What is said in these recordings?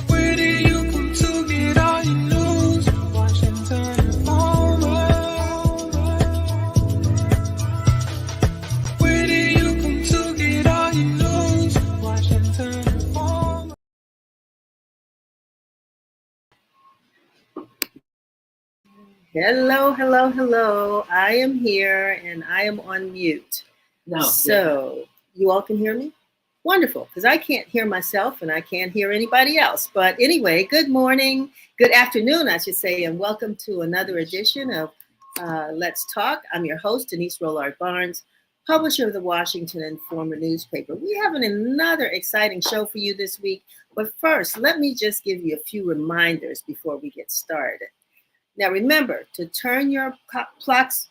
Where do you come to get all your news? Washington Informer. Where do you come to get all your news? Washington Informer. Hello, hello, hello. I am here and I am on mute. So you all can hear me? Wonderful, because I can't hear myself and I can't hear anybody else. But anyway, good morning, good afternoon, I should say, and welcome to another edition of Let's Talk. I'm your host, Denise Rollard Barnes, publisher of the Washington Informer newspaper. We have another exciting show for you this week. But first, let me just give you a few reminders before we get started. Now, remember to turn your clocks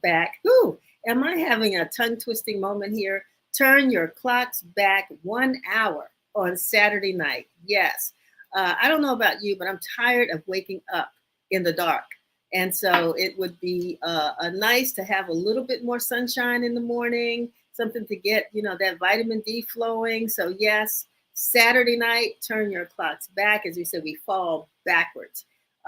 back. Ooh, am I having a tongue-twisting moment here? Turn your clocks back 1 hour on Saturday night. Yes. I don't know about you, but I'm tired of waking up in the dark. And so it would be nice to have a little bit more sunshine in the morning, something to get, that vitamin D flowing. So yes, Saturday night, turn your clocks back. As we said, we fall backwards.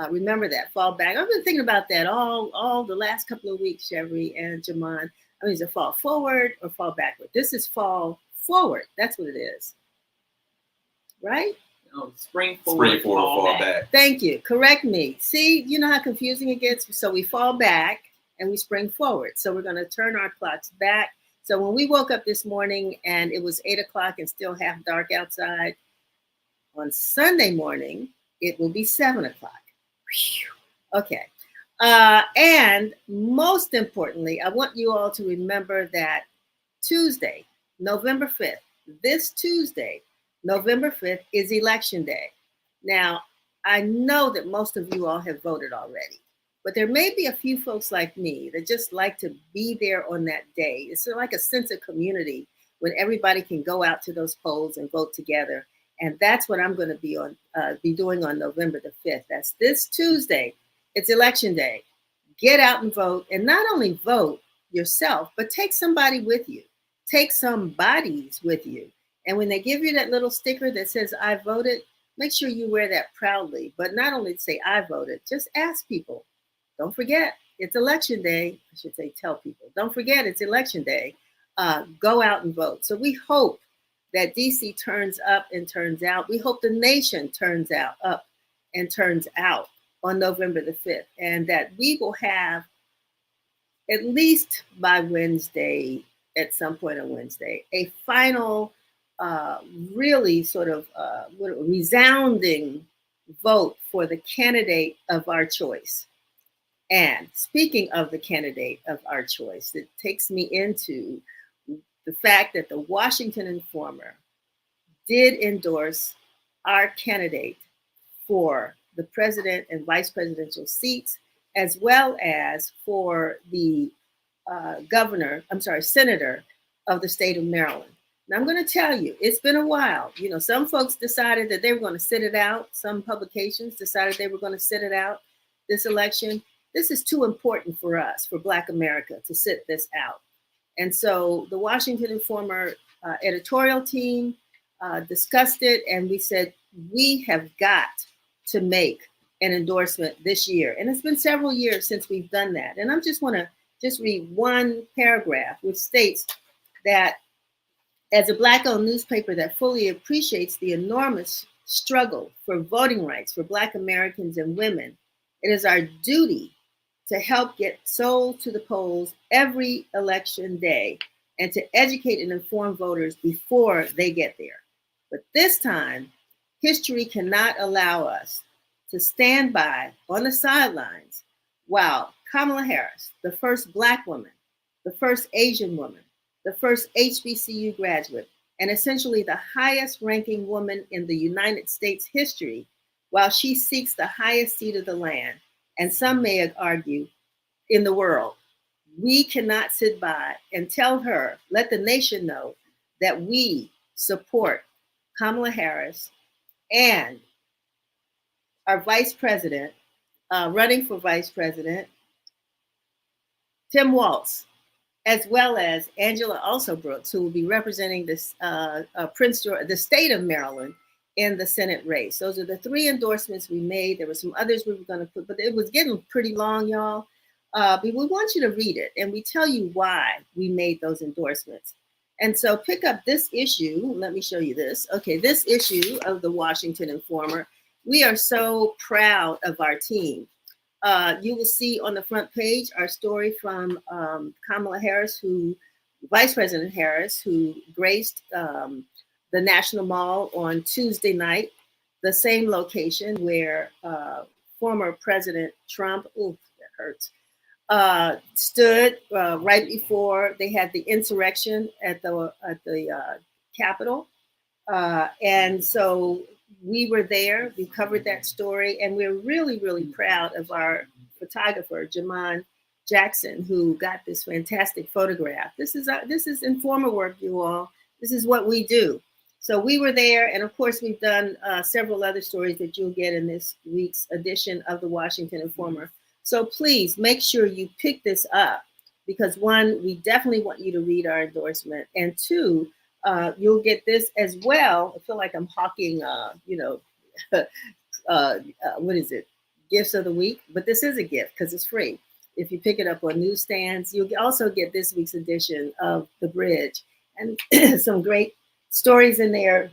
Remember that, fall back. I've been thinking about that all the last couple of weeks, Chevry and Jaman. I mean, is it fall forward or fall backward? This is fall forward. That's what it is. Right? No, spring forward, fall back. Thank you. Correct me. See, you know how confusing it gets? So we fall back and we spring forward. So we're going to turn our clocks back. So when we woke up this morning and it was 8 o'clock and still half dark outside, on Sunday morning, it will be 7 o'clock. Whew. Okay. And most importantly, I want you all to remember that Tuesday, November 5th, this Tuesday, November 5th is Election Day. Now, I know that most of you all have voted already, but there may be a few folks like me that just like to be there on that day. It's like a sense of community when everybody can go out to those polls and vote together. And that's what I'm going to be doing on November the 5th. That's this Tuesday. It's Election Day. Get out and vote. And not only vote yourself, but take somebody with you. Take some bodies with you. And when they give you that little sticker that says, I voted, make sure you wear that proudly. But not only say, I voted, just ask people. Don't forget, it's Election Day. I should say, tell people. Don't forget, it's Election Day. Go out and vote. So we hope that DC turns up and turns out. We hope the nation turns up and turns out on November the 5th, and that we will have, at least by Wednesday, at some point on Wednesday, a final, really sort of resounding vote for the candidate of our choice. And speaking of the candidate of our choice, it takes me into the fact that the Washington Informer did endorse our candidate for the president and vice presidential seats, as well as for the senator of the state of Maryland. Now, I'm going to tell you, it's been a while. Some folks decided that they were going to sit it out. Some publications decided they were going to sit it out, this election. This is too important for us, for Black America, to sit this out. And so the Washington Informer editorial team discussed it, and we said, we have got to make an endorsement this year. And it's been several years since we've done that. And I just want to read one paragraph, which states that as a Black-owned newspaper that fully appreciates the enormous struggle for voting rights for Black Americans and women, it is our duty to help get souls to the polls every election day and to educate and inform voters before they get there. But this time, history cannot allow us to stand by on the sidelines while Kamala Harris, the first Black woman, the first Asian woman, the first HBCU graduate, and essentially the highest ranking woman in the United States history, while she seeks the highest seat of the land, and some may argue in the world. We cannot sit by and tell her, let the nation know that we support Kamala Harris and our vice president, running for vice president, Tim Walz. as well as Angela also Brooks, who will be representing this Prince George, the state of Maryland, in the Senate race. Those are the 3 endorsements we made. There were some others we were going to put, but it was getting pretty long, y'all. But we want you to read it, and we tell you why we made those endorsements. And so pick up this issue. Let me show you this. Okay, this issue of the Washington Informer. We are so proud of our team. You will see on the front page our story from Kamala Harris, Vice President Harris, who graced the National Mall on Tuesday night, the same location where former President Trump, ooh, that hurts, stood right before they had the insurrection at the Capitol. And so we were there, we covered that story, and we're really, really proud of our photographer, Jamon Jackson, who got this fantastic photograph. This is Informer work, you all. This is what we do. So we were there, and of course we've done several other stories that you'll get in this week's edition of the Washington Informer. So please make sure you pick this up, because 1, we definitely want you to read our endorsement, and 2, you'll get this as well. I feel like I'm hawking, what is it? Gifts of the week, but this is a gift because it's free. If you pick it up on newsstands, you'll also get this week's edition of The Bridge, and some great stories in there.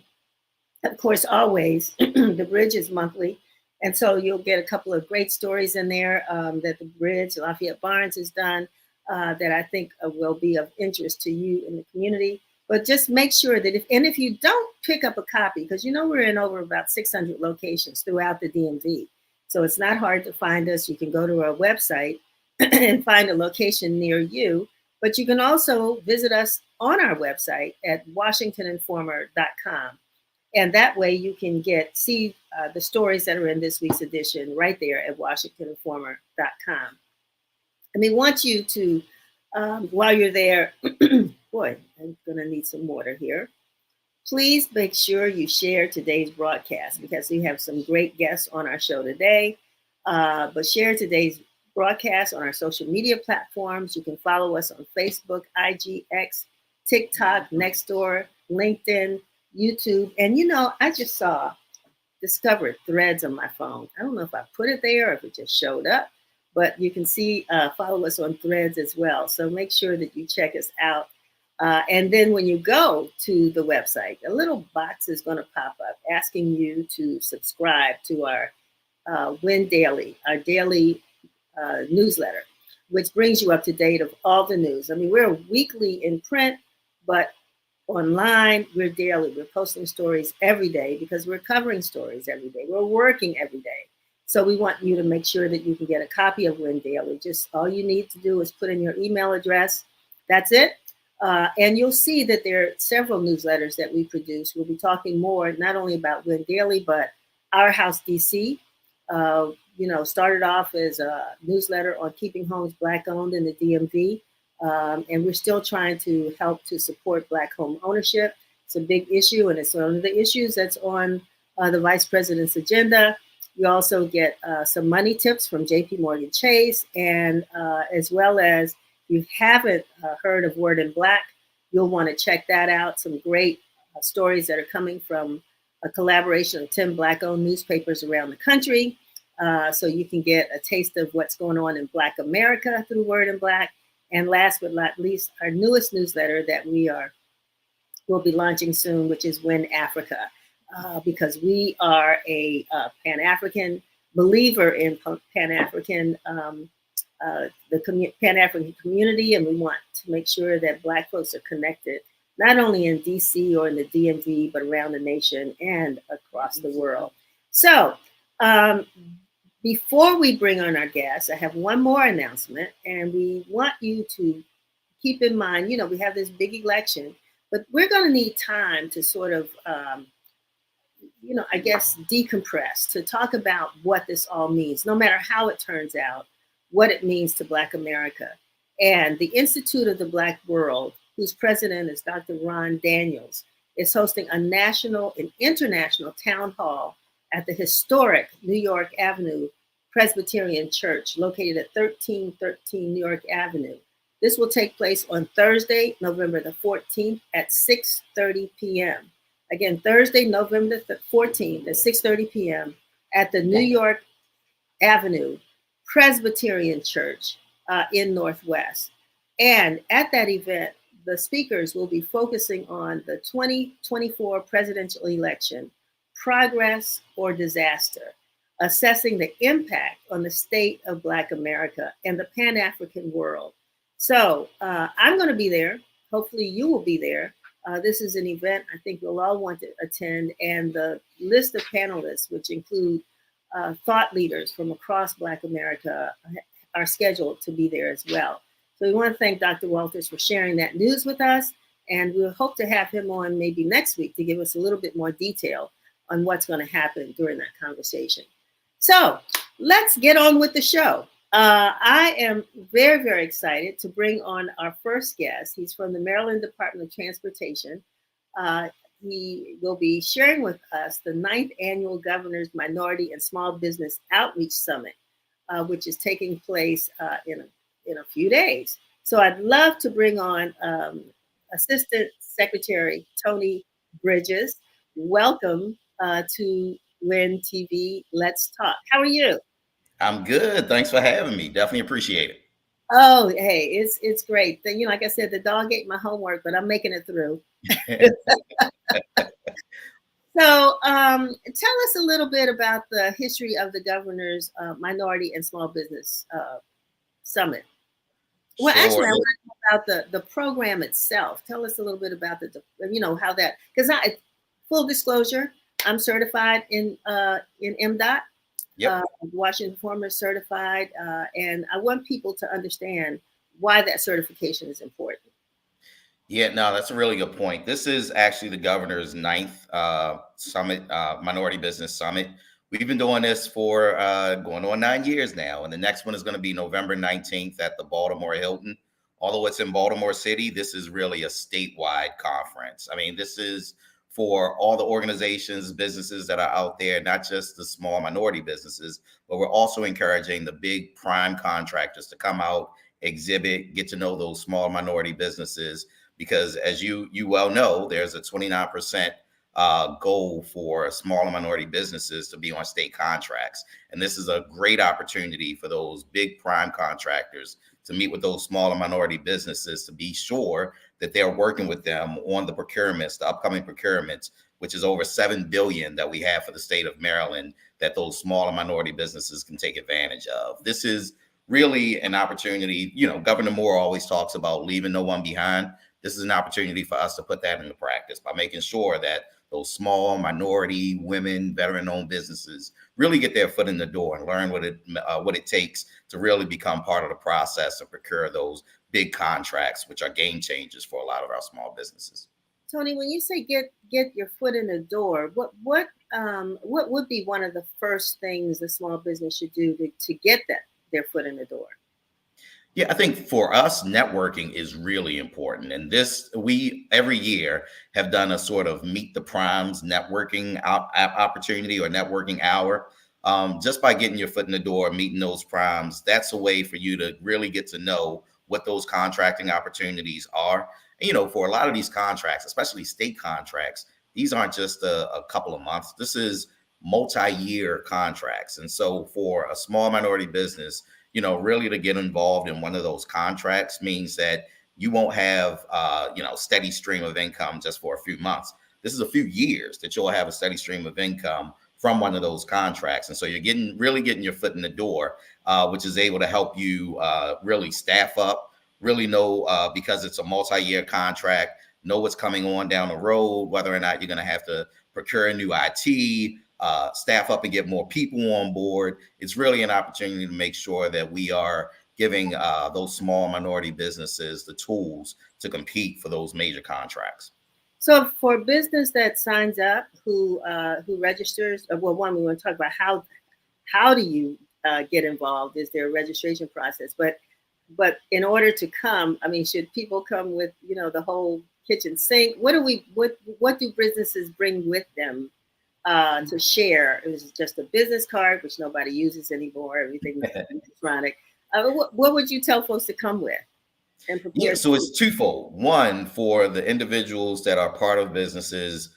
Of course, always, The Bridge is monthly. And so you'll get a couple of great stories in there that The Bridge, Lafayette Barnes has done that I think will be of interest to you in the community. But just make sure that if you don't pick up a copy, because we're in over about 600 locations throughout the DMV. So it's not hard to find us. You can go to our website and find a location near you. But you can also visit us on our website at WashingtonInformer.com. And that way you can see the stories that are in this week's edition right there at WashingtonInformer.com. And we want you to, while you're there, boy, I'm gonna need some water here. Please make sure you share today's broadcast, because we have some great guests on our show today. But share today's broadcast on our social media platforms. You can follow us on Facebook, IG, X, TikTok, Nextdoor, LinkedIn, YouTube. And I just discovered Threads on my phone. I don't know if I put it there or if it just showed up, but you can follow us on Threads as well. So make sure that you check us out. And then when you go to the website, a little box is going to pop up asking you to subscribe to our Win Daily, our daily newsletter, which brings you up to date of all the news. I mean, we're weekly in print, but online, we're daily. We're posting stories every day because we're covering stories every day. We're working every day. So we want you to make sure that you can get a copy of Win Daily. Just all you need to do is put in your email address. That's it. And you'll see that there are several newsletters that we produce. We'll be talking more, not only about Win Daily, but Our House DC. Started off as a newsletter on keeping homes Black owned in the DMV. And we're still trying to help to support Black home ownership. It's a big issue, and it's one of the issues that's on the Vice President's agenda. You also get some money tips from JP Morgan Chase, and as well as, if you haven't heard of Word in Black, you'll want to check that out. Some great stories that are coming from a collaboration of 10 Black-owned newspapers around the country. So you can get a taste of what's going on in Black America through Word in Black. And last but not least, our newest newsletter that will be launching soon, which is Win Africa, because we are a Pan-African believer in Pan-African, Pan-African community, and we want to make sure that Black folks are connected, not only in DC or in the DMV, but around the nation and across the world. So before we bring on our guests, I have one more announcement, and we want you to keep in mind, we have this big election, but we're going to need time to sort of, I guess, decompress, to talk about what this all means, no matter how it turns out, what it means to Black America. And the Institute of the Black World, whose president is Dr. Ron Daniels, is hosting a national and international town hall at the historic New York Avenue Presbyterian Church, located at 1313 New York Avenue. This will take place on Thursday, November the 14th at 6:30 p.m. Again, Thursday, November the 14th at 6:30 p.m. at the New York Avenue Presbyterian Church in Northwest. And at that event, the speakers will be focusing on the 2024 presidential election, progress or disaster, assessing the impact on the state of Black America and the Pan-African world. So I'm going to be there. Hopefully you will be there. This is an event I think we'll all want to attend, and the list of panelists, which include thought leaders from across Black America, are scheduled to be there as well. So we want to thank Dr. Walters for sharing that news with us, and we'll hope to have him on maybe next week to give us a little bit more detail on what's going to happen during that conversation. So let's get on with the show. I am very, very excited to bring on our first guest. He's from the Maryland Department of Transportation. He will be sharing with us the 9th Annual Governor's Minority and Small Business Outreach Summit, which is taking place in a few days. So I'd love to bring on Assistant Secretary Tony Bridges. Welcome to WIN TV. Let's talk. How are you? I'm good. Thanks for having me. Definitely appreciate it. Oh, hey, it's great. You know, like I said, the dog ate my homework, but I'm making it through. So tell us a little bit about the history of the Governor's Minority and Small Business Summit. Well, Sure. actually, I want to talk about the program itself. Tell us a little bit about how that, because full disclosure, I'm certified in MDOT. Yep. Washington Former certified, and I want people to understand why that certification is important. Yeah, no, that's a really good point. This is actually the governor's 9th summit, Minority Business Summit. We've been doing this for going on 9 years now, and the next one is going to be November 19th at the Baltimore Hilton. Although it's in Baltimore City, this is really a statewide conference. I mean, this is for all the organizations, businesses that are out there, not just the small minority businesses, but we're also encouraging the big prime contractors to come out, exhibit, get to know those small minority businesses, because as you well know, there's a 29% goal for smaller minority businesses to be on state contracts. And this is a great opportunity for those big prime contractors to meet with those smaller minority businesses to be sure that they're working with them on the procurements, the upcoming procurements, which is over $7 billion that we have for the state of Maryland, that those smaller minority businesses can take advantage of. This is really an opportunity. You know, Governor Moore always talks about leaving no one behind. This is an opportunity for us to put that into practice by making sure that those small minority, women, veteran-owned businesses really get their foot in the door and learn what it takes to really become part of the process and procure those big contracts, which are game changers for a lot of our small businesses. Tony, when you say get your foot in the door, what would be one of the first things a small business should do to get their foot in the door? Yeah, I think for us, networking is really important. And we every year have done a sort of meet the primes networking opportunity or networking hour. Just by getting your foot in the door, meeting those primes, that's a way for you to really get to know what those contracting opportunities are. And, you know, for a lot of these contracts, especially state contracts, these aren't just a couple of months. This is multi-year contracts. And so for a small minority business, you know, really to get involved in one of those contracts means that you won't have, steady stream of income just for a few months. This is a few years that you'll have a steady stream of income from one of those contracts. And so you're really getting your foot in the door, which is able to help you really staff up, really know, because it's a multi-year contract, know what's coming on down the road, whether or not you're going to have to procure a new IT, staff up and get more people on board. It's really an opportunity to make sure that we are giving those small minority businesses the tools to compete for those major contracts. So for a business that signs up, who registers, well, one, we want to talk about how do you get involved? Is there a registration process? But in order to come, I mean, should people come with, you know, the whole kitchen sink? What do businesses bring with them to share? It was just a business card, which nobody uses anymore. Everything is electronic. What would you tell folks to come with? and Yeah, prepare? so it's twofold. One, for the individuals that are part of businesses,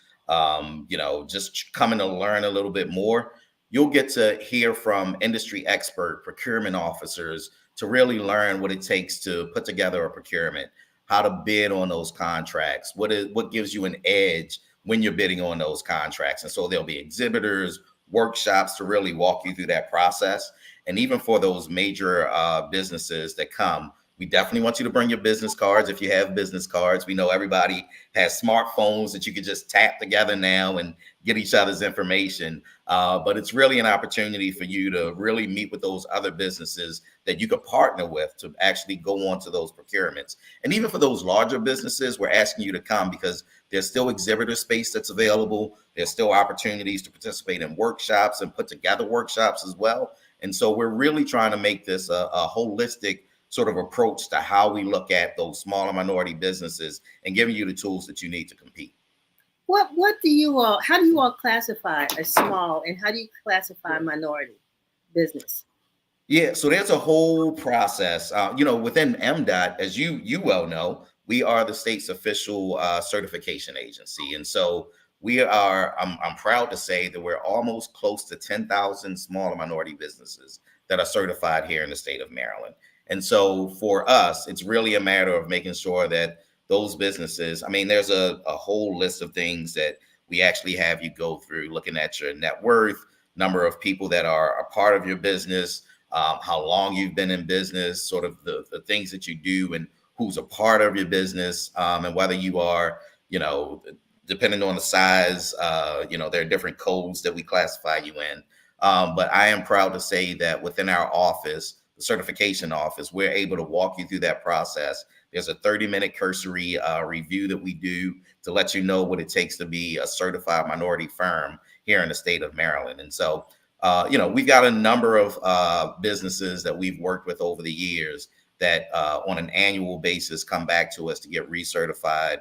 just coming to learn a little bit more, you'll get to hear from industry expert procurement officers to really learn what it takes to put together a procurement, how to bid on those contracts, what gives you an edge when you're bidding on those contracts. And so there'll be exhibitors, workshops to really walk you through that process. And even for those major businesses that come, we definitely want you to bring your business cards if you have business cards. We know everybody has smartphones that you can just tap together now and get each other's information. But it's really an opportunity for you to really meet with those other businesses that you could partner with to actually go on to those procurements. And even for those larger businesses, we're asking you to come because there's still exhibitor space that's available. There's still opportunities to participate in workshops and put together workshops as well. And so we're really trying to make this a holistic sort of approach to how we look at those smaller minority businesses and giving you the tools that you need to compete. How do you all classify a small, and how do you classify minority business? Yeah, so there's a whole process. Within MDOT, as you well know, we are the state's official certification agency, and so we are. I'm proud to say that we're almost close to 10,000 smaller minority businesses that are certified here in the state of Maryland. And so for us, it's really a matter of making sure that those businesses, I mean, there's a whole list of things that we actually have you go through, looking at your net worth, number of people that are a part of your business, how long you've been in business, sort of the things that you do and who's a part of your business, and whether you are, depending on the size, there are different codes that we classify you in. But I am proud to say that within our office, the certification office, we're able to walk you through that process. There's a 30-minute cursory review that we do to let you know what it takes to be a certified minority firm here in the state of Maryland. And so, we've got a number of businesses that we've worked with over the years that on an annual basis come back to us to get recertified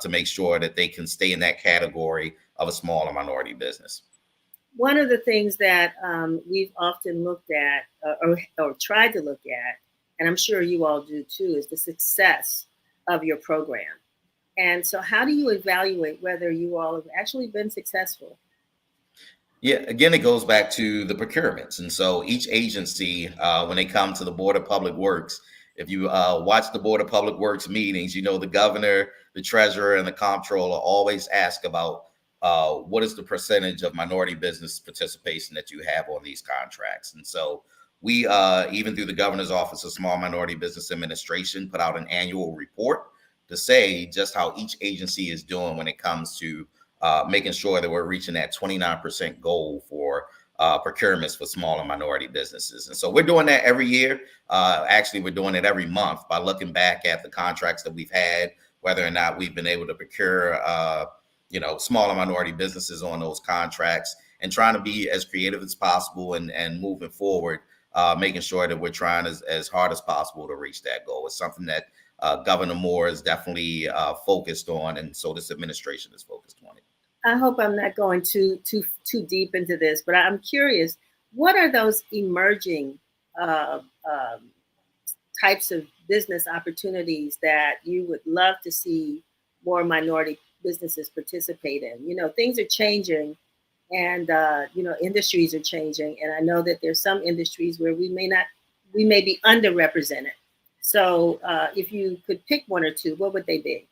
to make sure that they can stay in that category of a smaller minority business. One of the things that we've often looked at or tried to look at, and I'm sure you all do too, is the success of your program. And so how do you evaluate whether you all have actually been successful? Yeah, again, it goes back to the procurements. And so each agency, when they come to the Board of Public Works, if you watch the Board of Public Works meetings, the governor, the treasurer, and the comptroller always ask about what is the percentage of minority business participation that you have on these contracts. And so we, even through the Governor's Office of Small Minority Business Administration, put out an annual report to say just how each agency is doing when it comes to making sure that we're reaching that 29% goal for procurements for smaller minority businesses. And so we're doing that every year. Actually, we're doing it every month by looking back at the contracts that we've had, whether or not we've been able to procure smaller minority businesses on those contracts, and trying to be as creative as possible and moving forward, making sure that we're trying as hard as possible to reach that goal. It's something that Governor Moore is definitely focused on, and so this administration is focused on it. I hope I'm not going too deep into this, but I'm curious, what are those emerging types of business opportunities that you would love to see more minority businesses participate in? Things are changing, and industries are changing, and I know that there's some industries where we may be underrepresented. So if you could pick one or two, what would they be?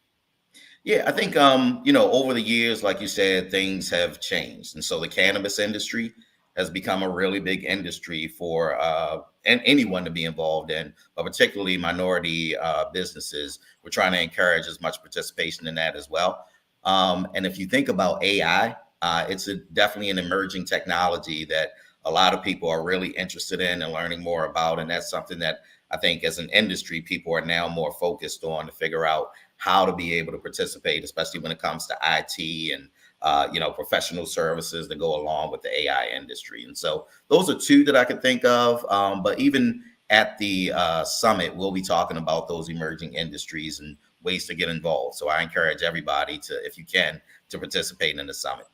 Yeah, I think, over the years, like you said, things have changed. And so the cannabis industry has become a really big industry for anyone to be involved in, but particularly minority businesses. We're trying to encourage as much participation in that as well. And if you think about AI, it's definitely an emerging technology that a lot of people are really interested in and learning more about. And that's something that I think as an industry, people are now more focused on to figure out how to be able to participate, especially when it comes to IT and, professional services that go along with the AI industry. And so those are two that I could think of. But even at the summit, we'll be talking about those emerging industries and ways to get involved. So I encourage everybody to, if you can, to participate in the summit.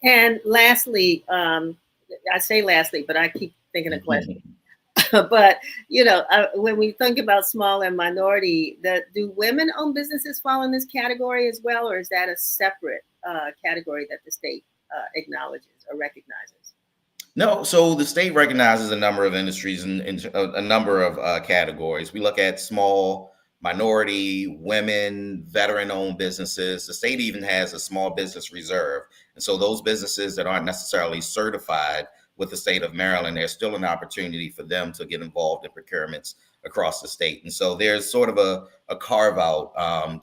And lastly, I say lastly, but I keep thinking of questions. But when we think about small and minority, do women-owned businesses fall in this category as well, or is that a separate category that the state acknowledges or recognizes? No, so the state recognizes a number of industries and a number of categories. We look at small, minority, women, veteran-owned businesses. The state even has a small business reserve. And so those businesses that aren't necessarily certified with the state of Maryland, there's still an opportunity for them to get involved in procurements across the state. And so there's sort of a carve out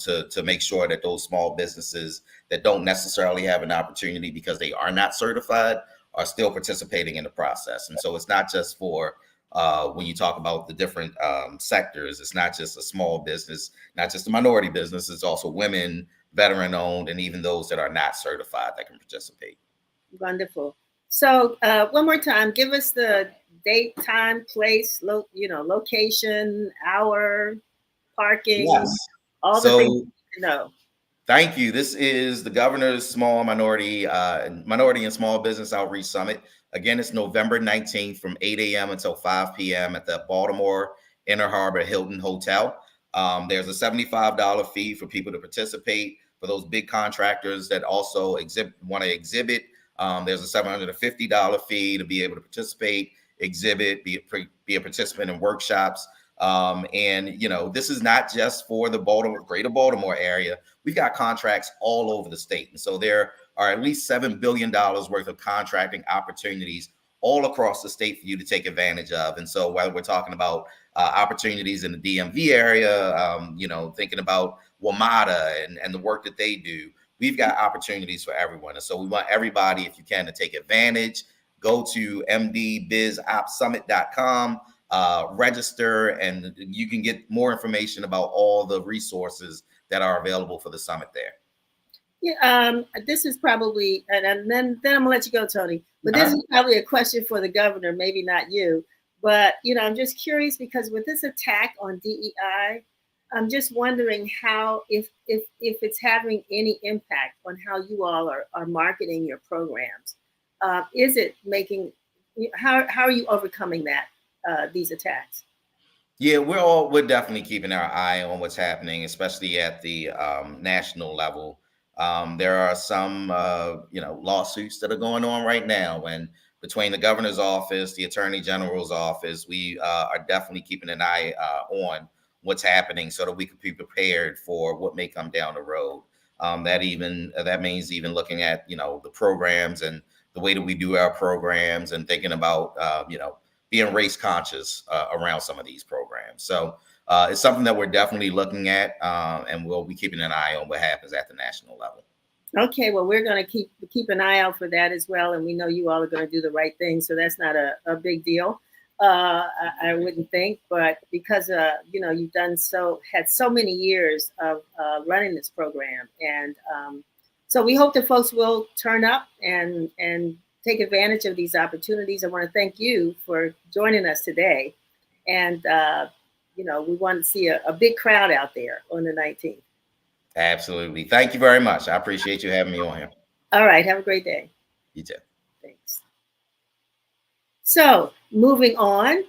to make sure that those small businesses that don't necessarily have an opportunity because they are not certified are still participating in the process. And so it's not just for when you talk about the different sectors, it's not just a small business, not just a minority business, it's also women, veteran owned, and even those that are not certified that can participate. Wonderful. So one more time, give us the date, time, place, location, hour, parking, Yes. all the things you need to know. Thank you. This is the Governor's Small Minority and Small Business Outreach Summit. Again, it's November 19th from 8 a.m. until 5 p.m. at the Baltimore Inner Harbor Hilton Hotel. There's a $75 fee for people to participate. For those big contractors that also want to exhibit, there's a $750 fee to be able to participate, exhibit, be a participant in workshops. And this is not just for the greater Baltimore area. We've got contracts all over the state. And so there are at least $7 billion worth of contracting opportunities all across the state for you to take advantage of. And so whether we're talking about opportunities in the DMV area, thinking about WMATA and the work that they do, we've got opportunities for everyone. And so we want everybody, if you can, to take advantage. Go to mdbizopsummit.com. Register, and you can get more information about all the resources that are available for the summit there. Yeah, this is probably, and then I'm gonna let you go, Tony. But this is probably a question for the governor, maybe not you. But I'm just curious because with this attack on DEI, I'm just wondering how, if it's having any impact on how you all are marketing your programs. Is it making? How are you overcoming that? These attacks? Yeah, we're definitely keeping our eye on what's happening, especially at the national level. There are some lawsuits that are going on right now, and between the governor's office, the attorney general's office, we are definitely keeping an eye on what's happening so that we can be prepared for what may come down the road. That means even looking at the programs and the way that we do our programs and thinking about being race conscious around some of these programs. So it's something that we're definitely looking at, and we'll be keeping an eye on what happens at the national level. Okay, well, we're going to keep an eye out for that as well, and we know you all are going to do the right thing, so that's not a big deal. I wouldn't think, but because you've had so many years of running this program, and so we hope the folks will turn up and take advantage of these opportunities. I want to thank you for joining us today. And, we want to see a big crowd out there on the 19th. Absolutely. Thank you very much. I appreciate you having me on here. All right. Have a great day. You too. Thanks. So moving on,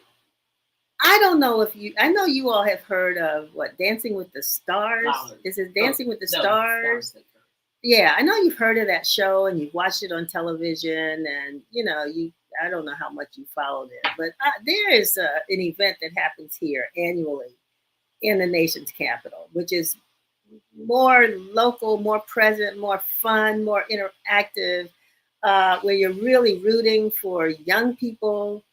I know you all have heard of Dancing with the Stars. Is it Dancing with the Stars? Yeah, I know you've heard of that show and you've watched it on television, and I don't know how much you followed it, but there is an event that happens here annually in the nation's capital, which is more local, more present, more fun, more interactive, where you're really rooting for young people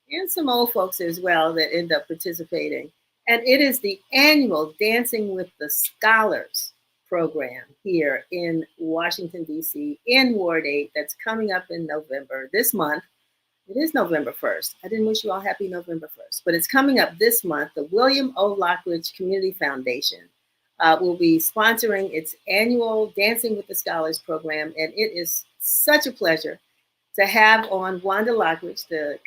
and some old folks as well that end up participating. And it is the annual Dancing with the Scholars program here in Washington, D.C. in Ward 8 that's coming up in November this month. It is November 1st. I didn't wish you all happy November 1st, but it's coming up this month. The William O. Lockridge Community Foundation will be sponsoring its annual Dancing with the Scholars program, and it is such a pleasure to have on Wanda Lockridge, the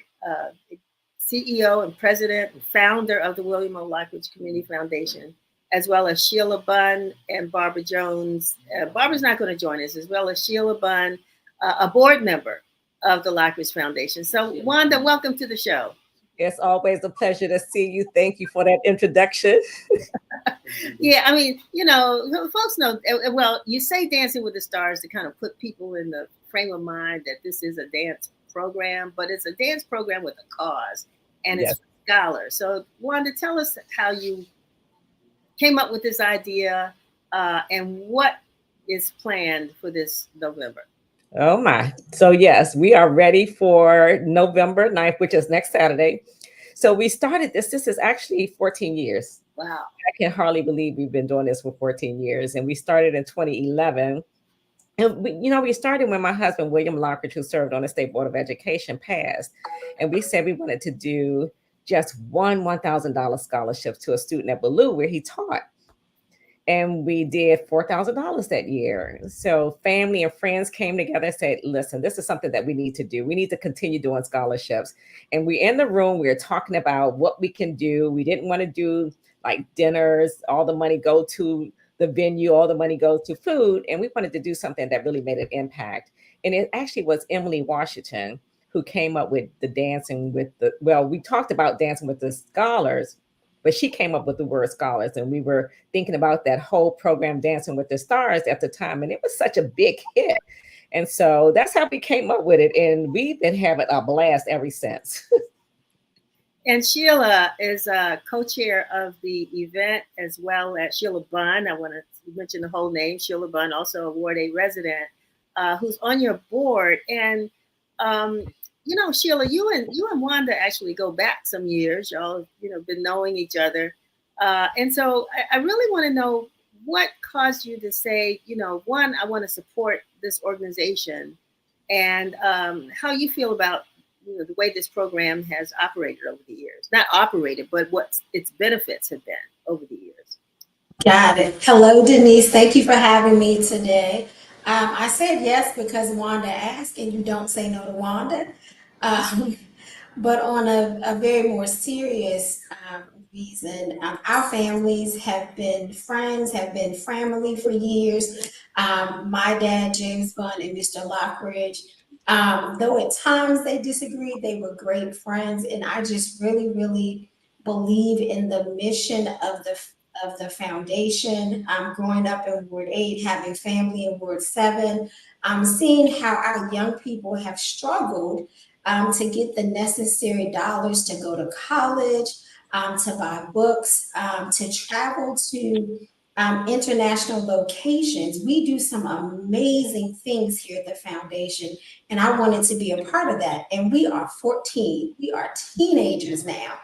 CEO and president and founder of the William O. Lockridge Community Foundation, as well as Sheila Bunn and Barbara Jones. Barbara's not going to join us, as well as Sheila Bunn, a board member of the Lockridge Foundation. So Wanda, welcome to the show. It's always a pleasure to see you. Thank you for that introduction. Yeah, I mean, folks know, well, you say Dancing with the Stars to kind of put people in the frame of mind that this is a dance program, but it's a dance program with a cause, and Yes. it's for scholars. So, Wanda, tell us how you came up with this idea and what is planned for this November. Oh my. So yes, we are ready for November 9th, which is next Saturday. So we started this. This is actually 14 years. Wow. I can hardly believe we've been doing this for 14 years. And we started in 2011. And we started when my husband, William Lockridge, who served on the State Board of Education, passed. And we said we wanted to do just one $1,000 scholarship to a student at Ballou where he taught. And we did $4,000 that year. So family and friends came together and said, listen, this is something that we need to do. We need to continue doing scholarships. And we in the room, we were talking about what we can do. We didn't want to do like dinners, all the money go to the venue, all the money goes to food. And we wanted to do something that really made an impact. And it actually was Emily Washington who came up with the dancing with we talked about dancing with the scholars, but she came up with the word scholars, and we were thinking about that whole program, Dancing with the Stars, at the time, and it was such a big hit. And so that's how we came up with it, and we've been having a blast ever since. And Sheila is co-chair of the event, as well as Sheila Bunn. I want to mention the whole name, Sheila Bunn, also a Ward A resident, who's on your board. And Sheila, you and Wanda actually go back some years. Y'all, been knowing each other. And so I really want to know what caused you to say, one, I want to support this organization, and how you feel about the way this program has operated over the years. Not operated, but what its benefits have been over the years. Got it. Hello, Denise. Thank you for having me today. I said yes because Wanda asked, and you don't say no to Wanda. But on a very more serious reason, our families have been friends, have been family for years. My dad, James Bunn, and Mr. Lockridge, though at times they disagreed, they were great friends. And I just really, really believe in the mission of the foundation. Growing up in Ward 8, having family in Ward 7, seeing how our young people have struggled to get the necessary dollars to go to college, to buy books, to travel to international locations. We do some amazing things here at the foundation, and I wanted to be a part of that. And we are 14. We are teenagers now.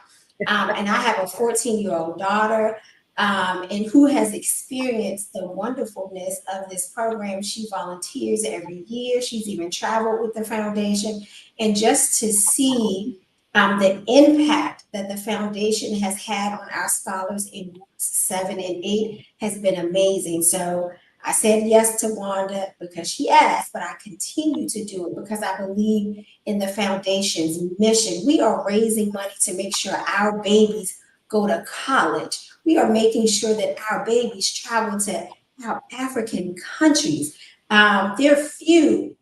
And I have a 14-year-old daughter, and who has experienced the wonderfulness of this program. She volunteers every year. She's even traveled with the foundation. And just to see the impact that the foundation has had on our scholars in 7 and 8 has been amazing. So I said yes to Wanda because she asked, but I continue to do it because I believe in the foundation's mission. We are raising money to make sure our babies go to college. We are making sure that our babies travel to our African countries. There are few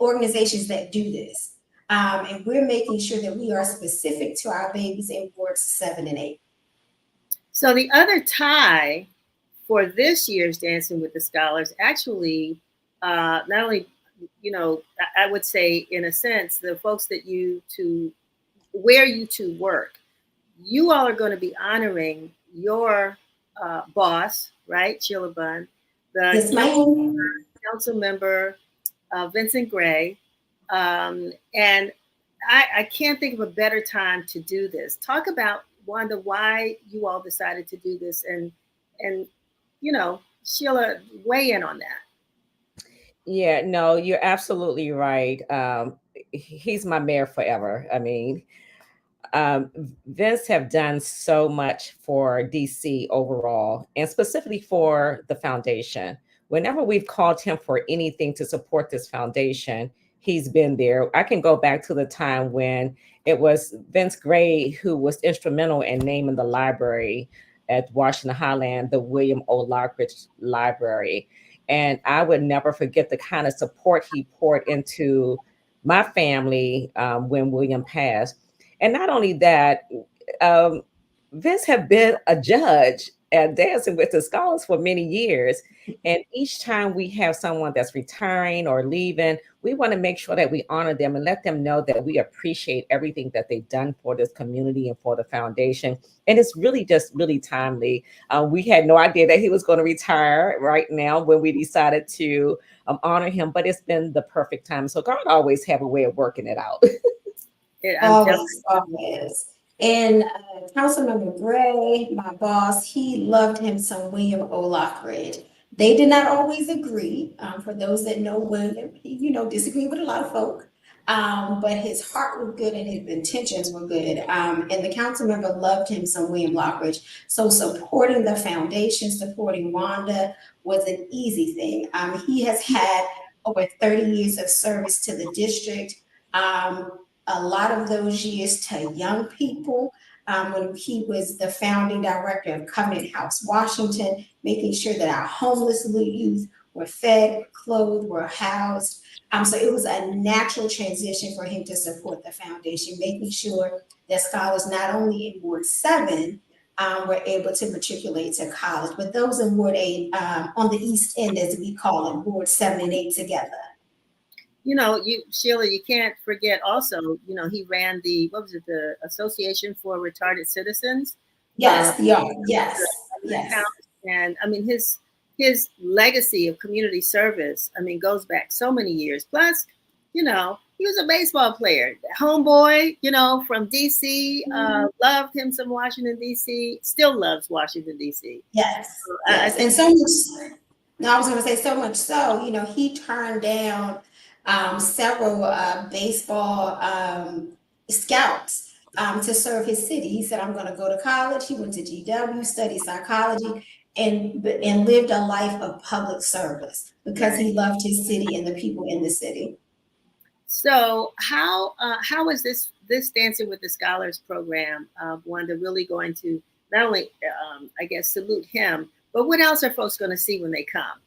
organizations that do this. And we're making sure that we are specific to our babies in wards 7 and 8. So the other tie for this year's Dancing with the Scholars, actually, not only, I would say, in a sense, the folks that where you two work, you all are going to be honoring your boss, right, Sheila Bunn, the council member, Vincent Gray, and I can't think of a better time to do this. Talk about, Wanda, why you all decided to do this, and Sheila, weigh in on that. Yeah, no, you're absolutely right. He's my mayor forever. I mean, Vince have done so much for DC overall, and specifically for the foundation. Whenever we've called him for anything to support this foundation, he's been there. I can go back to the time when it was Vince Gray who was instrumental in naming the library at Washington Highland, the William O. Lockridge Library. And I would never forget the kind of support he poured into my family when William passed. And not only that, um, Vince have been a judge at Dancing with the Scholars for many years. And each time we have someone that's retiring or leaving, we want to make sure that we honor them and let them know that we appreciate everything that they've done for this community and for the foundation. And it's really just really timely. We had no idea that he was going to retire right now when we decided to honor him, but it's been the perfect time. So God always have a way of working it out. Always. And Councilmember Gray, my boss, he loved him some William O. Lockridge. They did not always agree. For those that know William, he, disagreed with a lot of folk. But his heart was good and his intentions were good. And the council member loved him some William Lockridge. So supporting the foundation, supporting Wanda was an easy thing. He has had over 30 years of service to the district. A lot of those years to young people, when he was the founding director of Covenant House, Washington, making sure that our homeless youth were fed, clothed, were housed. So it was a natural transition for him to support the foundation, making sure that scholars not only in Ward 7 were able to matriculate to college, but those in Ward 8, on the East End, as we call it, Ward 7 and 8 together. Sheila, you can't forget also, he ran the Association for Retarded Citizens. Yes, yes. And I mean, his legacy of community service, goes back so many years. Plus, he was a baseball player, homeboy, from DC, loved him some Washington, DC, still loves Washington, DC. Yes. And so much, I was going to say so much so, he turned down several baseball scouts to serve his city. He said, I'm going to go to college. He went to GW, studied psychology, and lived a life of public service because he loved his city and the people in the city. So how is this Dancing with the Scholars program, Wanda, really going to not only, salute him, but what else are folks going to see when they come?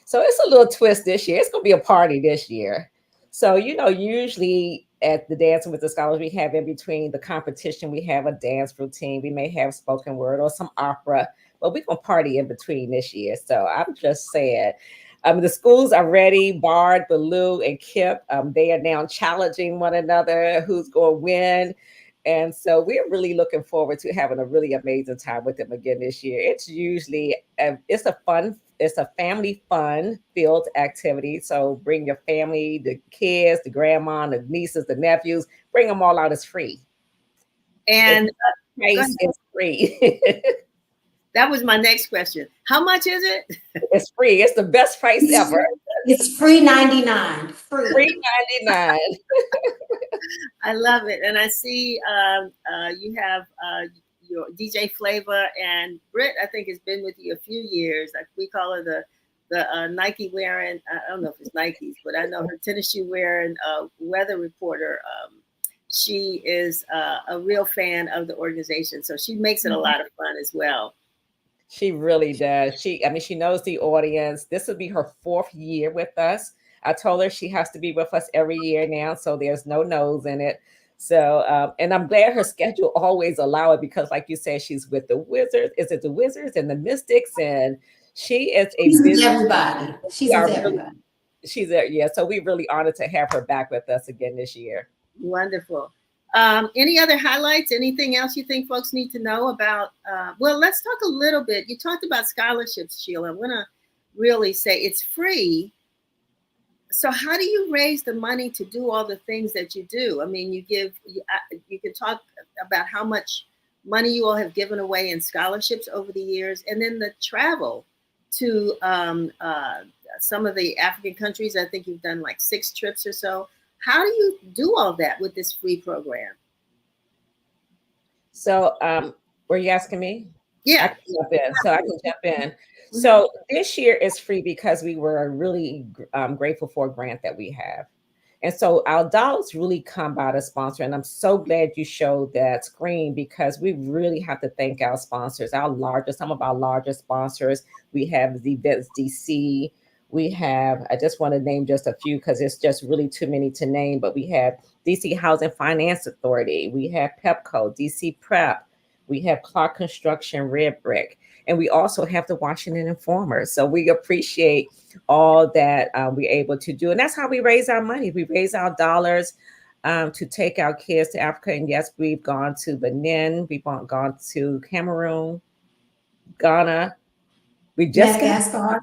So it's a little twist this year. It's going to be a party this year. So, usually at the Dancing with the Scholars, we have in between the competition, we have a dance routine. We may have spoken word or some opera, but we're going to party in between this year. So I'm just saying, the schools are ready. Bard, Baloo, and Kip, they are now challenging one another who's going to win. And so we're really looking forward to having a really amazing time with them again this year. It's usually, it's a family fun filled activity. So bring your family, the kids, the grandma, the nieces, the nephews, bring them all out. It's free. And price is free. That was my next question. How much is it? It's free. It's the best price ever. It's free 99. Free 99. I love it. And I see you have your DJ Flavor, and Britt, I think, has been with you a few years. Like we call her the Nike wearing, I don't know if it's Nikes, but I know her tennis shoe wearing weather reporter. She is a real fan of the organization. So she makes it a lot of fun as well. She really does. She knows the audience. This will be her 4th year with us. I told her she has to be with us every year now, so there's no no's in it. So, and I'm glad her schedule always allow it because, like you said, she's with the Wizards. Is it the Wizards and the Mystics? And she is she's with everybody. She's with everybody. She's there, yeah. So we're really honored to have her back with us again this year. Wonderful. Any other highlights? Anything else you think folks need to know about? Well, let's talk a little bit. You talked about scholarships, Sheila. I'm going to really say it's free. So how do you raise the money to do all the things that you do? I mean, you can talk about how much money you all have given away in scholarships over the years, and then the travel to some of the African countries. I think you've done like 6 trips or so. How do you do all that with this free program? So were you asking me? Yeah. I can jump in. So this year is free because we were really grateful for a grant that we have. And so our dollars really come by the sponsor. And I'm so glad you showed that screen because we really have to thank our sponsors, some of our largest sponsors. We have the Events DC, We have, I just want to name just a few because it's just really too many to name, but we have DC Housing Finance Authority, we have PEPCO, DC Prep, we have Clark Construction, Red Brick, and we also have the Washington Informer. So we appreciate all that we're able to do. And that's how we raise our money. We raise our dollars to take our kids to Africa. And yes, we've gone to Benin, we've gone to Cameroon, Ghana. We just got Madagascar.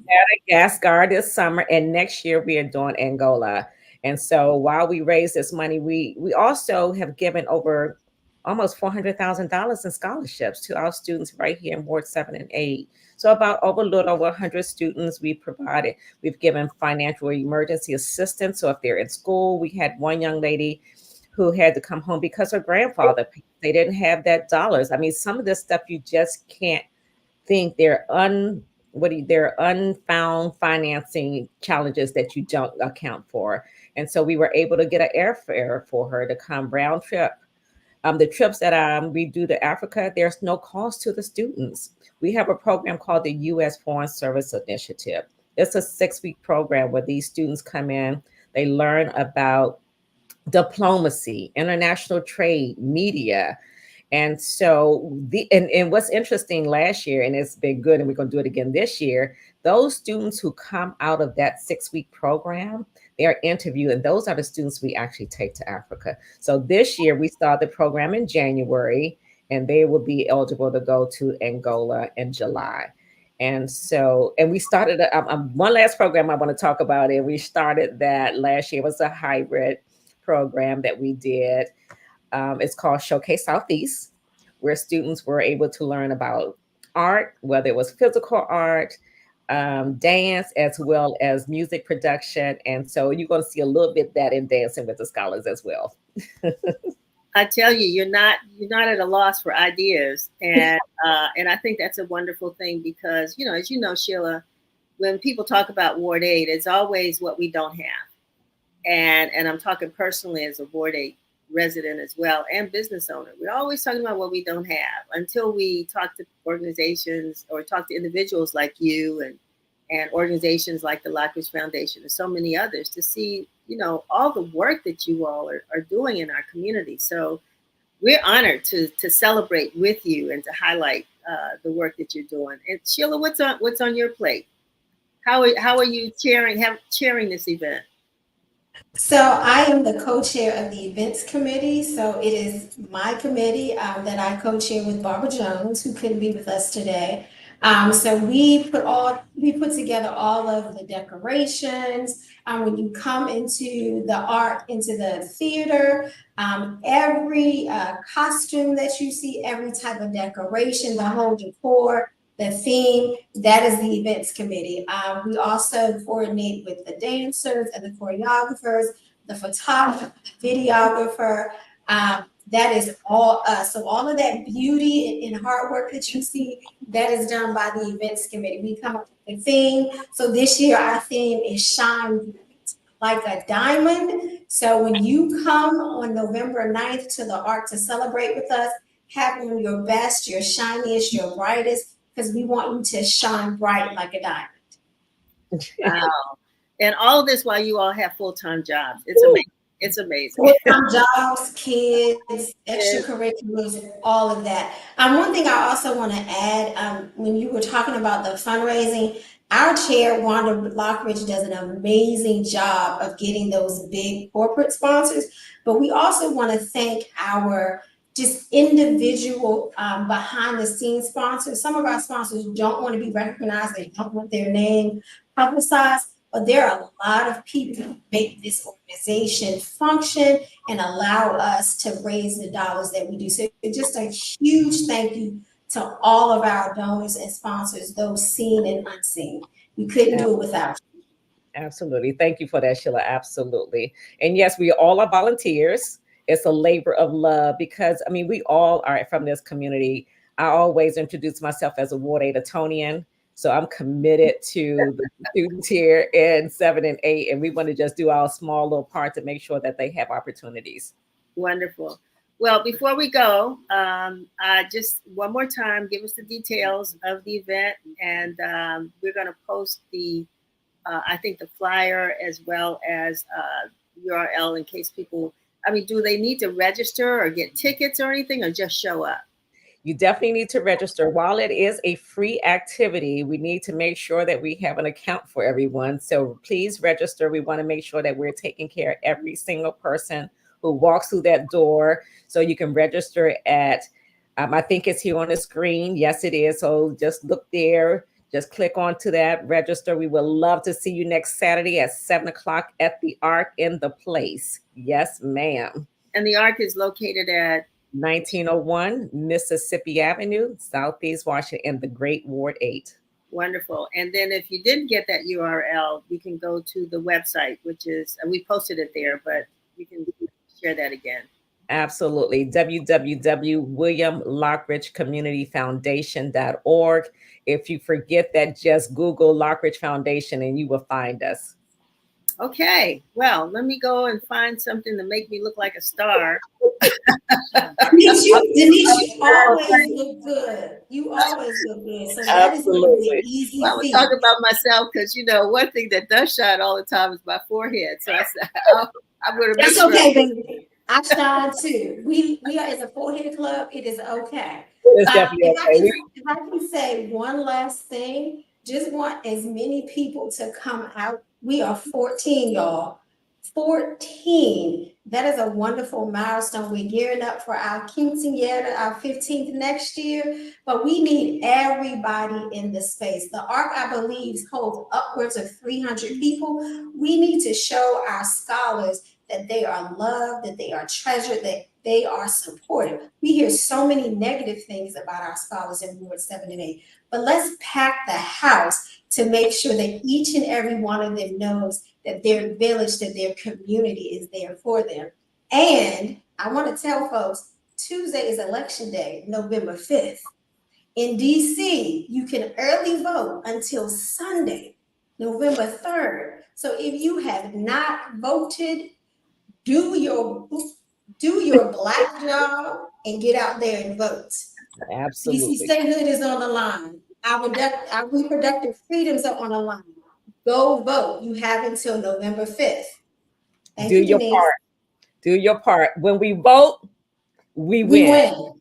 Madagascar this summer, and next year we are doing Angola. And so while we raise this money, we also have given over almost $400,000 in scholarships to our students right here in Ward 7 and 8. So about over a little over 100 students we provided. We've given financial emergency assistance. So if they're in school, we had one young lady who had to come home because her grandfather, they didn't have that dollars. I mean, some of this stuff you just can't think. They're unfound financing challenges that you don't account for. And so we were able to get an airfare for her to come round trip. The trips that we do to Africa, there's no cost to the students. We have a program called the U.S. Foreign Service Initiative. It's a 6-week program where these students come in, they learn about diplomacy, international trade, media. And so and what's interesting last year, and it's been good, and we're going to do it again this year, those students who come out of that 6-week program, they are interviewed, and those are the students we actually take to Africa. So this year we started the program in January, and they will be eligible to go to Angola in July. And so, and we started one last program I want to talk about, and we started that last year. It was a hybrid program that we did. It's called Showcase Southeast, where students were able to learn about art, whether it was physical art, dance, as well as music production. And so you're going to see a little bit of that in Dancing with the Scholars as well. I tell you, you're not at a loss for ideas, and I think that's a wonderful thing because, you know, as you know, Sheila, when people talk about Ward 8, it's always what we don't have, and I'm talking personally as a Ward 8 resident as well and business owner. We're always talking about what we don't have until we talk to organizations or talk to individuals like you and organizations like the Lockridge Foundation and so many others to see, you know, all the work that you all are doing in our community. So we're honored to celebrate with you and to highlight the work that you're doing. And Sheila, what's on your plate? How are you chairing this event? So I am the co-chair of the events committee. So it is my committee that I co-chair with Barbara Jones, who couldn't be with us today. So we put together all of the decorations. When you come into the theater, every costume that you see, every type of decoration, the whole decor, the theme, that is the events committee. We also coordinate with the dancers and the choreographers, the photographer, the videographer. That is all us. So all of that beauty and hard work that you see, that is done by the events committee. We come up with a theme. So this year our theme is Shine Like a Diamond. So when you come on November 9th to the Art to celebrate with us, have on your best, your shiniest, your brightest, because we want you to shine bright like a diamond. Wow. And all of this while you all have full-time jobs. It's amazing. It's amazing. Full-time jobs, kids, extracurriculars, all of that. One thing I also want to add, when you were talking about the fundraising, our chair, Wanda Lockridge, does an amazing job of getting those big corporate sponsors. But we also want to thank our just individual behind the scenes sponsors. Some of our sponsors don't want to be recognized. They don't want their name publicized, but there are a lot of people who make this organization function and allow us to raise the dollars that we do. So just a huge thank you to all of our donors and sponsors, those seen and unseen. We couldn't do it without you. Absolutely. Thank you for that, Sheila. Absolutely. And yes, we all are volunteers. It's a labor of love because, I mean, we all are from this community. I always introduce myself as a Ward 8-tonian. So I'm committed to the students here in 7 and 8, and we want to just do our small little part to make sure that they have opportunities. Wonderful. Well, before we go, just one more time, give us the details of the event, and we're going to post the I think the flyer as well as URL in case people, I mean, do they need to register or get tickets or anything, or just show up? You definitely need to register. While it is a free activity, we need to make sure that we have an account for everyone. So please register. We want to make sure that we're taking care of every single person who walks through that door. So you can register at, I think it's here on the screen. Yes, it is. So just look there. Just click onto that, register. We would love to see you next Saturday at 7 o'clock at the Ark in the Place. Yes, ma'am. And the Ark is located at 1901 Mississippi Avenue, Southeast Washington, in the Great Ward 8. Wonderful. And then if you didn't get that URL, you can go to the website, which is, and we posted it there, but you can share that again. Absolutely. www.williamlockridgecommunityfoundation.org. If you forget that, just Google Lockridge Foundation and you will find us. Okay. Well, let me go and find something to make me look like a star. Denise, you always look good. You always look good. So that is going to be an easy Well, I was feat. talking about myself because, you know, one thing that does shine all the time is my forehead. So I said, I'm going to make It's sure. okay, baby. I shine too. We are as a forehead club. It is okay. It's definitely okay. If I can say one last thing, just want as many people to come out. We are 14, y'all. 14. That is a wonderful milestone. We're gearing up for our quinceañera, our 15th next year, but we need everybody in the space. The Ark, I believe, holds upwards of 300 people. We need to show our scholars that they are loved, that they are treasured, that they are supported. We hear so many negative things about our scholars in Ward 7 and 8, but let's pack the house to make sure that each and every one of them knows that their village, that their community is there for them. And I want to tell folks, Tuesday is election day, November 5th. In DC, you can early vote until Sunday, November 3rd. So if you have not voted, do your Black job and get out there and vote. Absolutely. DC statehood is on the line. Our reproductive freedoms are on the line. Go vote. You have until November 5th. Thank Do you, your Denise. part. Do your part. When we vote, we win. All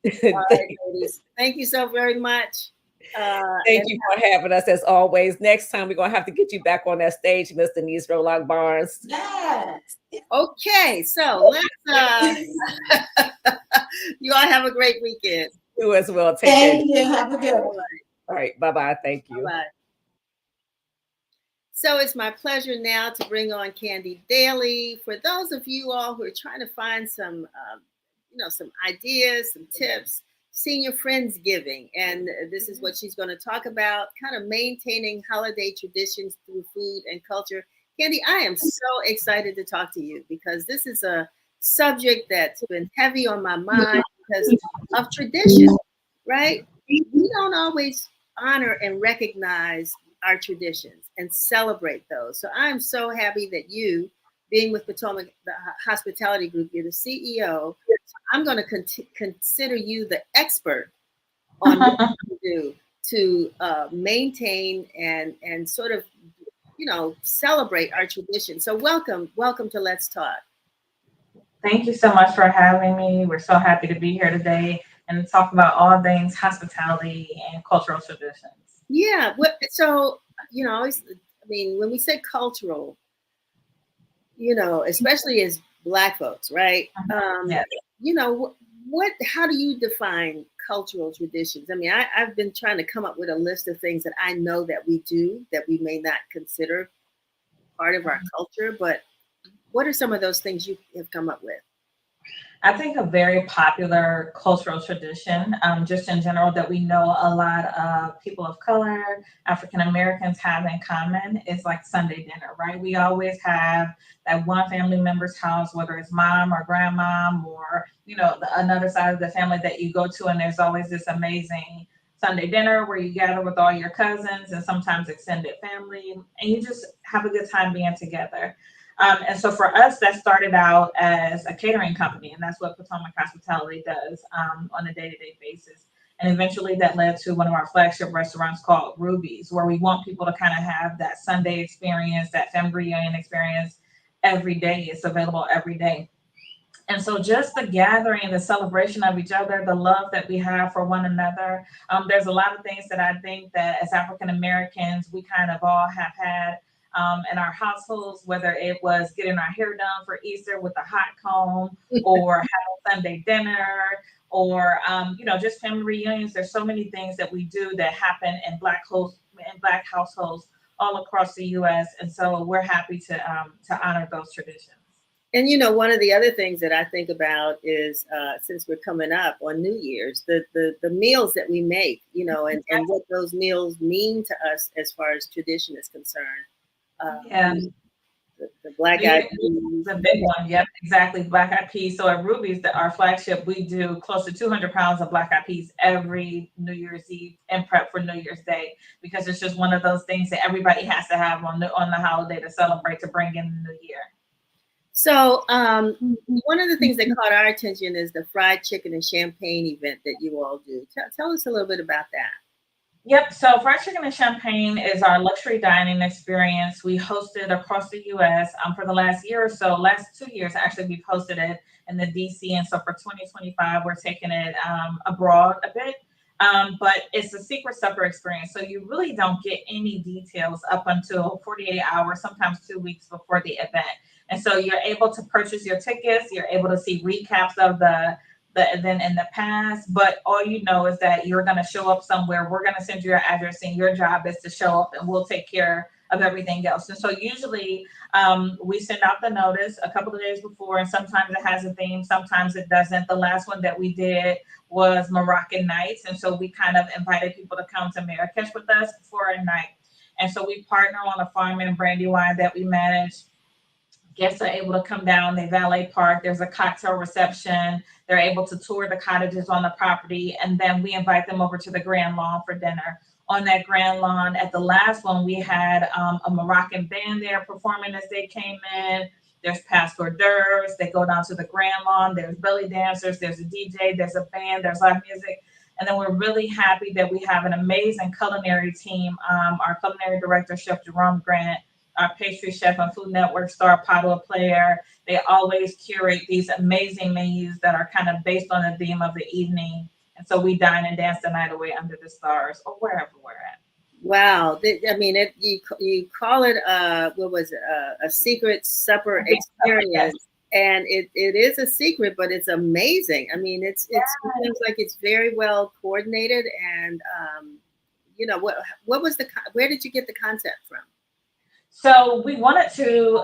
right, ladies. Thank you so very much. Thank you for having us as always. Next time we're gonna have to get you back on that stage, Miss Denise Rolock Barnes. Yes. Okay, so let's you all have a great weekend. You as well. Take care. Thank you. Have a good one. All right. Bye-bye. Thank you. Bye. So it's my pleasure now to bring on Candi Dailey. For those of you all who are trying to find some, some ideas, some tips, Senior Friendsgiving, and this is what she's going to talk about: kind of maintaining holiday traditions through food and culture. Candi, I am so excited to talk to you because this is a subject that's been heavy on my mind because of tradition, right? We don't always honor and recognize our traditions and celebrate those. So I'm so happy that you, being with Potomac Hospitality Group, you're the CEO. I'm going to consider you the expert on what to do to maintain and sort of, celebrate our tradition. So welcome to Let's Talk. Thank you so much for having me. We're so happy to be here today and talk about all things hospitality and cultural traditions. Yeah. So, when we say cultural, especially as Black folks, right? Yes. How do you define cultural traditions? I mean, I've been trying to come up with a list of things that I know that we do that we may not consider part of our culture, but what are some of those things you have come up with? I think a very popular cultural tradition, just in general, that we know a lot of people of color, African Americans have in common is like Sunday dinner, right? We always have that one family member's house, whether it's mom or grandmom or, another side of the family that you go to, and there's always this amazing Sunday dinner where you gather with all your cousins and sometimes extended family, and you just have a good time being together. And so for us, that started out as a catering company, and that's what Potomac Hospitality does on a day-to-day basis. And eventually that led to one of our flagship restaurants called Ruby's, where we want people to kind of have that Sunday experience, that family reunion experience every day. It's available every day. And so just the gathering, the celebration of each other, the love that we have for one another. There's a lot of things that I think that as African Americans, we kind of all have had in our households, whether it was getting our hair done for Easter with a hot comb or having Sunday dinner or, just family reunions. There's so many things that we do that happen in Black households all across the U.S. And so we're happy to honor those traditions. And one of the other things that I think about is since we're coming up on New Year's, the meals that we make, and what those meals mean to us as far as tradition is concerned. The black eyed peas. The big one, yep, exactly. Black eyed peas. So at Ruby's, our flagship, we do close to 200 pounds of black eyed peas every New Year's Eve in prep for New Year's Day, because it's just one of those things that everybody has to have on the holiday to celebrate, to bring in the new year. So one of the things that caught our attention is the fried chicken and champagne event that you all do. Tell us a little bit about that. Yep. So fried chicken and champagne is our luxury dining experience. We host it across the U.S. For the last year or so. Last 2 years, actually, we've hosted it in the D.C. And so for 2025, we're taking it abroad a bit. But it's a secret supper experience. So you really don't get any details up until 48 hours, sometimes 2 weeks before the event. And so you're able to purchase your tickets. You're able to see recaps of the event in the past. But all you know is that you're going to show up somewhere. We're going to send you your address, and your job is to show up, and we'll take care of everything else. And so usually we send out the notice a couple of days before, and sometimes it has a theme, sometimes it doesn't. The last one that we did was Moroccan nights. And so we kind of invited people to come to Marrakesh with us for a night. And so we partner on a farm in Brandywine that we manage. Guests are able to come down, they valet park, there's a cocktail reception, they're able to tour the cottages on the property, and then we invite them over to the Grand Lawn for dinner. On that Grand Lawn, at the last one, we had a Moroccan band there performing as they came in. There's past hors d'oeuvres, they go down to the Grand Lawn, there's belly dancers, there's a DJ, there's a band, there's live music. And then we're really happy that we have an amazing culinary team. Our culinary director, Chef Jerome Grant, our pastry chef and Food Network star Padua player. They always curate these amazing menus that are kind of based on the theme of the evening. And so we dine and dance the night away under the stars or wherever we're at. Wow. You call it, a secret supper experience. And it is a secret, but it's amazing. I mean, it seems like it's very well coordinated. And, where did you get the concept from? So we wanted to,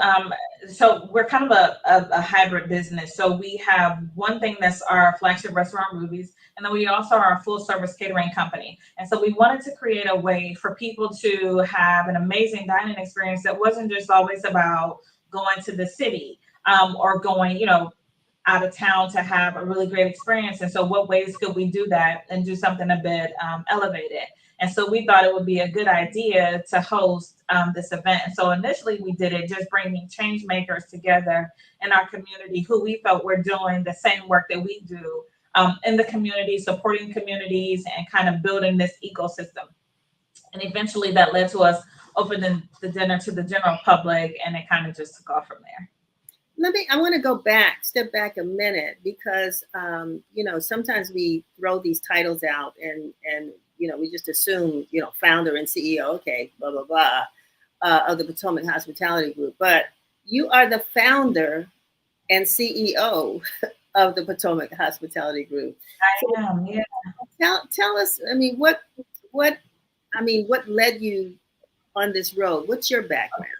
so we're kind of a hybrid business. So we have one thing that's our flagship restaurant, Ruby's, and then we also are a full service catering company. And so we wanted to create a way for people to have an amazing dining experience that wasn't just always about going to the city or going, out of town to have a really great experience. And so what ways could we do that and do something a bit elevated? And so we thought it would be a good idea to host this event. And so initially we did it just bringing change makers together in our community who we felt were doing the same work that we do in the community, supporting communities and kind of building this ecosystem. And eventually that led to us opening the dinner to the general public, and it kind of just took off from there. I want to step back a minute, because, sometimes we throw these titles out and we just assume, founder and CEO, okay, blah, blah, blah, of the Potomac Hospitality Group. But you are the founder and CEO of the Potomac Hospitality Group. I am, yeah. Tell us, what led you on this road? What's your background?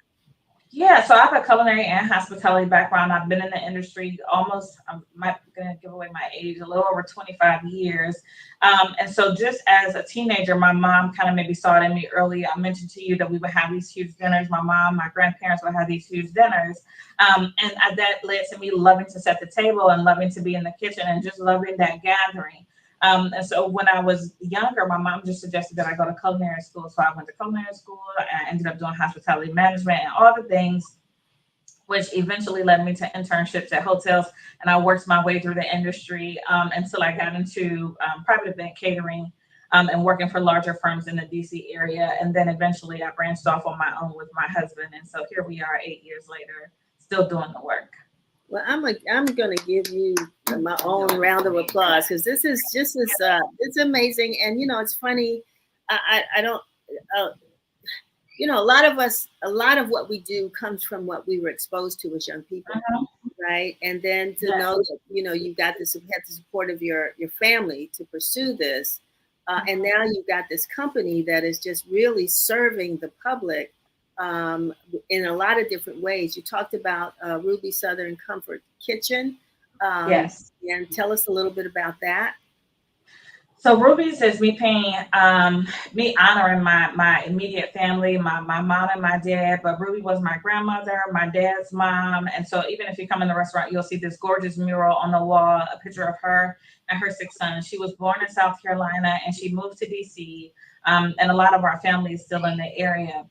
Yeah, so I have a culinary and hospitality background. I've been in the industry almost, I'm going to give away my age, a little over 25 years. And so just as a teenager, my mom kind of maybe saw it in me early. I mentioned to you that we would have these huge dinners. My mom, my grandparents would have these huge dinners. And that led to me loving to set the table and loving to be in the kitchen and just loving that gathering. And so when I was younger, my mom just suggested that I go to culinary school. So I went to culinary school. I ended up doing hospitality management and all the things. which eventually led me to internships at hotels. And I worked my way through the industry until I got into private event catering and working for larger firms in the DC area. And then eventually I branched off on my own with my husband. And so here we are 8 years later, still doing the work. Well, I'm going to give you my own round of applause because this is just it's amazing. And, you know, it's funny. I don't, you know, a lot of what we do comes from what we were exposed to as young people, right? And then to know that, you know, you had the support of your family to pursue this. And now you've got this company that is just really serving the public in a lot of different ways. You talked about Ruby Southern Comfort Kitchen. Yes. And tell us a little bit about that. So Ruby's is me honoring my immediate family, my mom and my dad, but Ruby was my grandmother, my dad's mom. And so even if you come in the restaurant, you'll see this gorgeous mural on the wall, a picture of her and her 6 sons. She was born in South Carolina and she moved to DC. And a lot of our family is still in the area.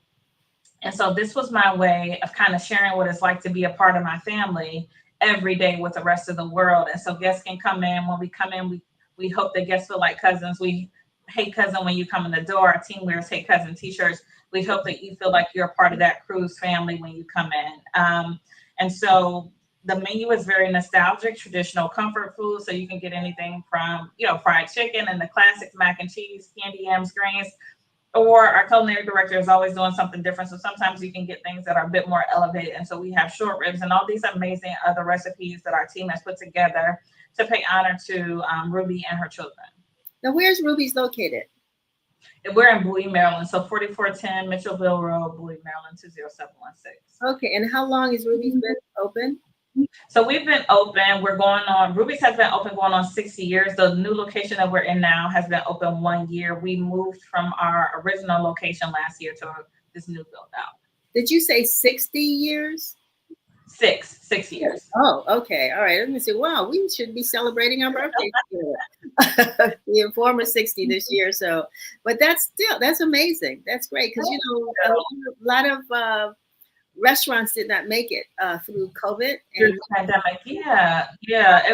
And so this was my way of kind of sharing what it's like to be a part of my family every day with the rest of the world. And so guests can come in. When we come in, we hope that guests feel like cousins. We Hey Cousin when you come in the door. Our team wears Hey Cousin t-shirts. We hope that you feel like you're a part of that cruise family when you come in. And so the menu is very nostalgic, traditional comfort food. So you can get anything from, you know, fried chicken and the classics, mac and cheese, candy yams, greens, or our culinary director is always doing something different. So sometimes you can get things that are a bit more elevated. And so we have short ribs and all these amazing other recipes that our team has put together to pay honor to Ruby and her children. Now, where's Ruby's located? And we're in Bowie, Maryland. So 4410 Mitchellville Road, Bowie, Maryland, 20716. Okay. And how long has Ruby's been open? So we've been open. Ruby's has been open going on 6 years. The new location that we're in now has been open 1 year. We moved from our original location last year to this new build out. Did you say 60 years? 6 years. Oh, okay. All right. Let me see. Wow, we should be celebrating our birthday together. The Informer 60 this year. So, but that's amazing. That's great. Because, you know, a lot of restaurants did not make it through COVID. Through the pandemic. Yeah.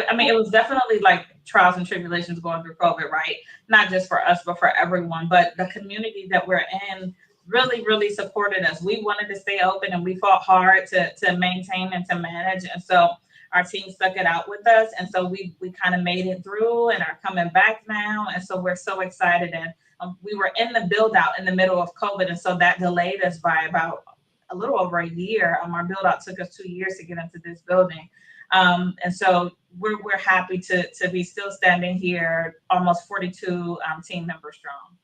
I mean, it was definitely like trials and tribulations going through COVID, right? Not just for us, but for everyone. But the community that we're in really supported us. We wanted to stay open and we fought hard to maintain and to manage. And so our team stuck it out with us. And so we kind of made it through and are coming back now. And so we're so excited. And we were in the build out in the middle of COVID. And so that delayed us by about a little over a year. Our build out took us 2 years to get into this building. And so we're happy to be still standing here, almost 42 team members strong.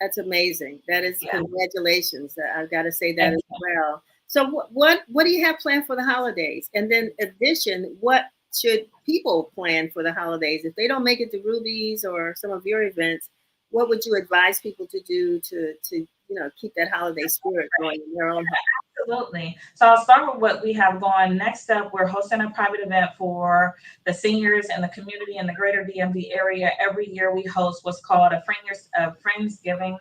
That's amazing. That is congratulations. I've got to say that as well. So what do you have planned for the holidays? And then in addition, what should people plan for the holidays? If they don't make it to Ruby's or some of your events, what would you advise people to do to keep that holiday spirit going in their own home? Absolutely. So I'll start with what we have going. Next up, we're hosting a private event for the seniors and the community in the greater DMV area. Every year we host what's called a Friendsgiving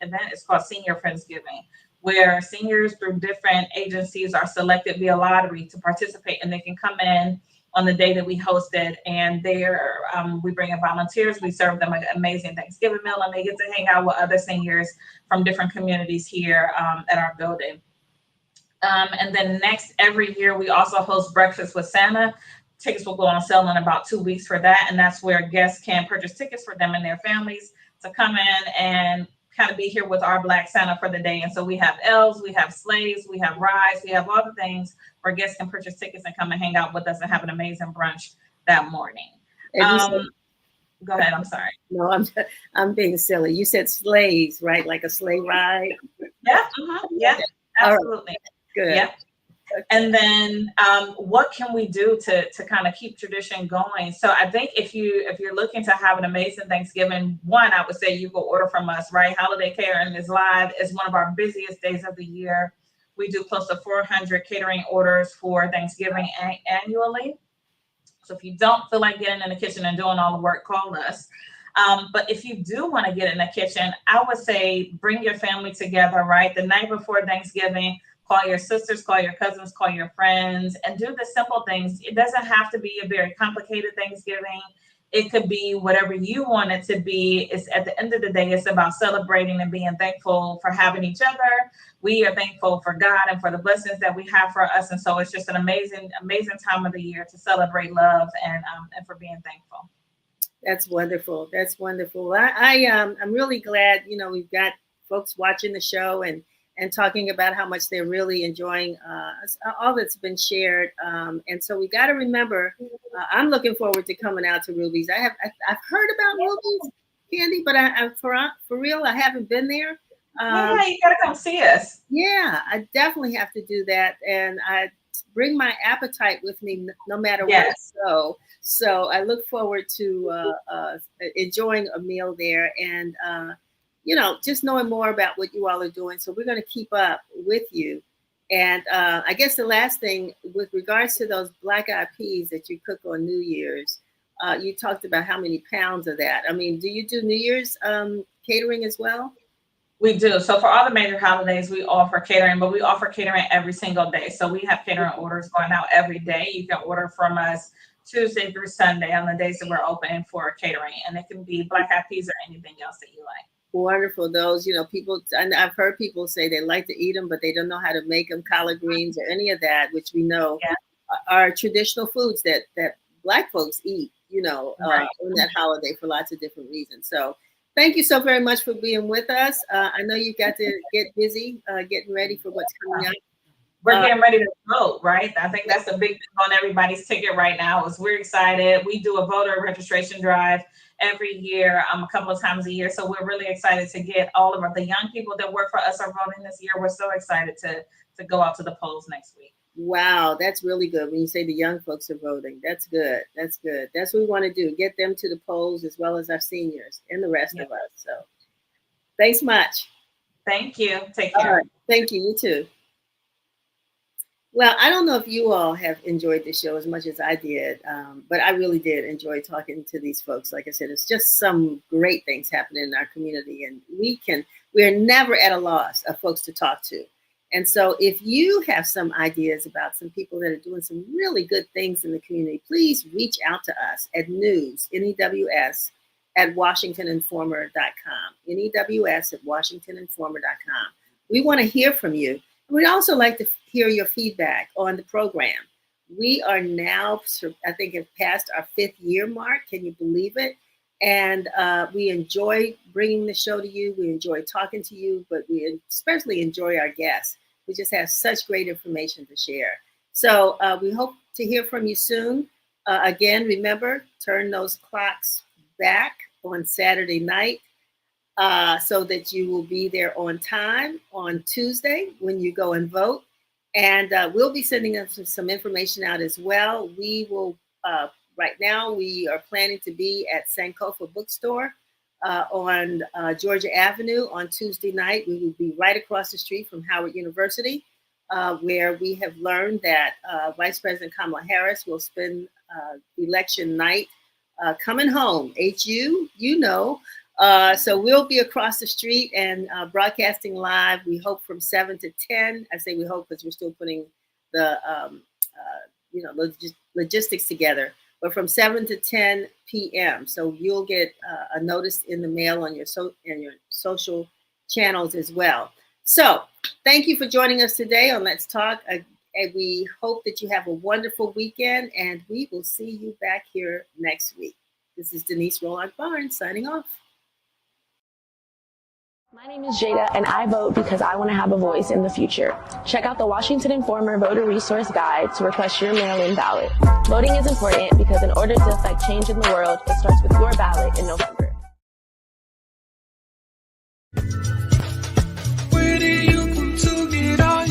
event. It's called Senior Friendsgiving, where seniors through different agencies are selected via lottery to participate, and they can come in on the day that we hosted, and there we bring in volunteers. We serve them an amazing Thanksgiving meal, and they get to hang out with other seniors from different communities here at our building. And then next, every year, we also host Breakfast with Santa. Tickets will go on sale in about 2 weeks for that, and that's where guests can purchase tickets for them and their families to come in and kind of be here with our Black Santa for the day. And so we have elves, we have sleighs, we have rides, we have all the things where guests can purchase tickets and come and hang out with us and have an amazing brunch that morning. Go ahead. I'm sorry. No, I'm being silly. You said sleighs, right? Like a sleigh ride. Yeah. Yeah. Absolutely. Right. Good. Yeah. Okay. And then what can we do to kind of keep tradition going? So I think if you're looking to have an amazing Thanksgiving, one, I would say you go order from us, right? Holiday Catering is live. It's one of our busiest days of the year. We do close to 400 catering orders for Thanksgiving annually. So if you don't feel like getting in the kitchen and doing all the work, call us. But if you do want to get in the kitchen, I would say bring your family together, right? The night before Thanksgiving, Call your sisters, call your cousins, call your friends, and do the simple things. It doesn't have to be a very complicated Thanksgiving. It could be whatever you want it to be. It's at the end of the day, it's about celebrating and being thankful for having each other. We are thankful for God and for the blessings that we have for us. And so it's just an amazing, amazing time of the year to celebrate love and for being thankful. That's wonderful. That's wonderful. I'm really glad, we've got folks watching the show and talking about how much they're really enjoying all that's been shared. And so we got to remember, I'm looking forward to coming out to Ruby's. I've heard about Ruby's, Candi, but I for real, I haven't been there. Yeah, you got to come see us. Yeah, I definitely have to do that. And I bring my appetite with me no matter Yes. where I go. So I look forward to enjoying a meal there and, just knowing more about what you all are doing. So we're going to keep up with you. And I guess the last thing with regards to those black eyed peas that you cook on New Year's, you talked about how many pounds of that. I mean, do you do New Year's catering as well? We do. So for all the major holidays, we offer catering, but we offer catering every single day. So we have catering orders going out every day. You can order from us Tuesday through Sunday on the days that we're open for catering. And it can be black eyed peas or anything else that you like. Wonderful. Those, people, and I've heard people say they like to eat them, but they don't know how to make them, collard greens or any of that, which we know are traditional foods that Black folks eat, Right. on that holiday for lots of different reasons. So thank you so very much for being with us. I know you got to get busy getting ready for what's coming up. We're getting ready to vote, right? I think that's a big thing on everybody's ticket right now. We're excited. We do a voter registration drive every year, a couple of times a year. So we're really excited to get all of the young people that work for us are voting this year. We're so excited to go out to the polls next week. Wow, that's really good. When you say the young folks are voting, that's good. That's good. That's what we want to do. Get them to the polls as well as our seniors and the rest of us. So thanks much. Thank you. Take care. All right. Thank you. You too. Well, I don't know if you all have enjoyed the show as much as I did, but I really did enjoy talking to these folks. Like I said, it's just some great things happening in our community, and we're never at a loss of folks to talk to. And so if you have some ideas about some people that are doing some really good things in the community, please reach out to us at news, N-E-W-S, at WashingtonInformer.com, N-E-W-S at WashingtonInformer.com. We want to hear from you. We'd also like to hear your feedback on the program. We are now, I think, have passed our 5th year mark. Can you believe it? And we enjoy bringing the show to you. We enjoy talking to you, but we especially enjoy our guests. We just have such great information to share. So we hope to hear from you soon. Again, remember, turn those clocks back on Saturday night so that you will be there on time on Tuesday when you go and vote. And we'll be sending us some information out as well. We will, right now, we are planning to be at Sankofa Bookstore on Georgia Avenue on Tuesday night. We will be right across the street from Howard University, where we have learned that Vice President Kamala Harris will spend election night coming home. HU, so we'll be across the street and broadcasting live. We hope from 7 to 10. I say we hope because we're still putting the logistics together. But from 7 to 10 p.m. So you'll get a notice in the mail on your social channels as well. So thank you for joining us today on Let's Talk. And we hope that you have a wonderful weekend, and we will see you back here next week. This is Denise Roland-Barnes signing off. My name is Jada, and I vote because I want to have a voice in the future. Check out the Washington Informer Voter Resource Guide to request your mail-in ballot. Voting is important because in order to affect change in the world, it starts with your ballot in November.